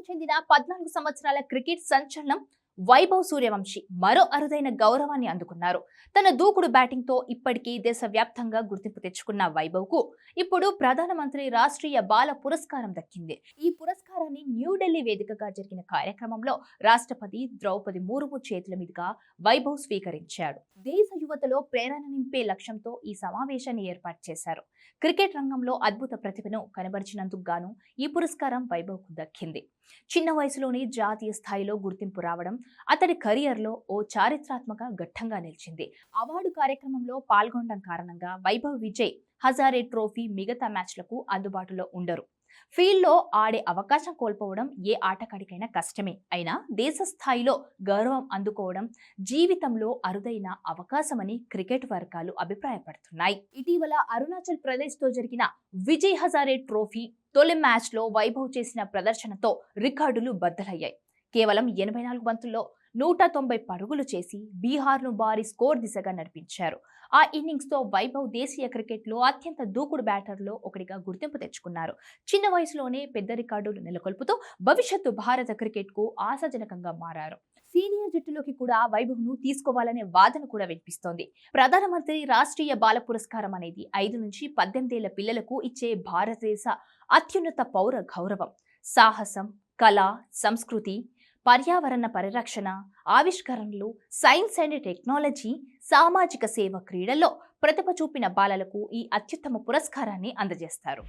చెందిన 14 సంవత్సరాల క్రికెట్ సంచలనం వైభవ్ సూర్యవంశీ మరో అరుదైన గౌరవాన్ని అందుకున్నారు. తన దూకుడు బ్యాటింగ్ తో ఇప్పటికీ దేశవ్యాప్తంగా గుర్తింపు తెచ్చుకున్న వైభవ్ కు ఇప్పుడు ప్రధానమంత్రి రాష్ట్రీయ బాల పురస్కారం దక్కింది. ఈ పురస్కారాన్ని న్యూఢిల్లీ వేదికగా జరిగిన కార్యక్రమంలో రాష్ట్రపతి ద్రౌపది ముర్ము చేతుల మీదుగా వైభవ్ స్వీకరించాడు. దేశ యువతలో ప్రేరణ నింపే లక్ష్యంతో ఈ సమావేశాన్ని ఏర్పాటు చేశారు. క్రికెట్ రంగంలో అద్భుత ప్రతిభను కనబరిచినందుకు గాను ఈ పురస్కారం వైభవ్ కు దక్కింది. చిన్న వయసులోనే జాతీయ స్థాయిలో గుర్తింపు రావడం అతడి కెరియర్లో ఓ చారిత్రాత్మక ఘట్టంగా నిలిచింది. అవార్డు కార్యక్రమంలో పాల్గొనడం కారణంగా వైభవ్ విజయ్ హజారే ట్రోఫీ మిగతా మ్యాచ్లకు అందుబాటులో ఉండరు. ఫీల్డ్లో ఆడే అవకాశం కోల్పోవడం ఏ ఆటగాడికైనా కష్టమే. అయినా దేశ స్థాయిలో గౌరవం అందుకోవడం జీవితంలో అరుదైన అవకాశమని క్రికెట్ వర్గాలు అభిప్రాయపడుతున్నాయి. ఇటీవల అరుణాచల్ ప్రదేశ్ తో జరిగిన విజయ్ హజారే ట్రోఫీ తొలి మ్యాచ్ లో వైభవ్ చేసిన ప్రదర్శనతో రికార్డులు బద్దలయ్యాయి. కేవలం 84 బంతుల్లో 190 పరుగులు చేసి బీహార్ను భారీ స్కోర్ దిశగా నడిపించారు. ఆ ఇన్నింగ్స్ తో వైభవ్ దేశీయ క్రికెట్ లో అత్యంత దూకుడు బ్యాటర్లో ఒకటిగా గుర్తింపు తెచ్చుకున్నారు. చిన్న వయసులోనే పెద్ద రికార్డులు నెలకొల్పుతూ భవిష్యత్తు భారత క్రికెట్ కు ఆశాజనకంగా మారారు. సీనియర్ జట్టులోకి కూడా వైభవ్ ను తీసుకోవాలనే వాదన కూడా వినిపిస్తోంది. ప్రధానమంత్రి రాష్ట్రీయ బాల పురస్కారం అనేది 5 నుంచి 18 ఏళ్ల పిల్లలకు ఇచ్చే భారతదేశ అత్యున్నత పౌర గౌరవం. సాహసం, కళ, సంస్కృతి, పర్యావరణ పరిరక్షణ, ఆవిష్కరణలు, సైన్స్ అండ్ టెక్నాలజీ, సామాజిక సేవ, క్రీడల్లో ప్రతిభ చూపిన బాలలకు ఈ అత్యుత్తమ పురస్కారాన్ని అందజేస్తారు.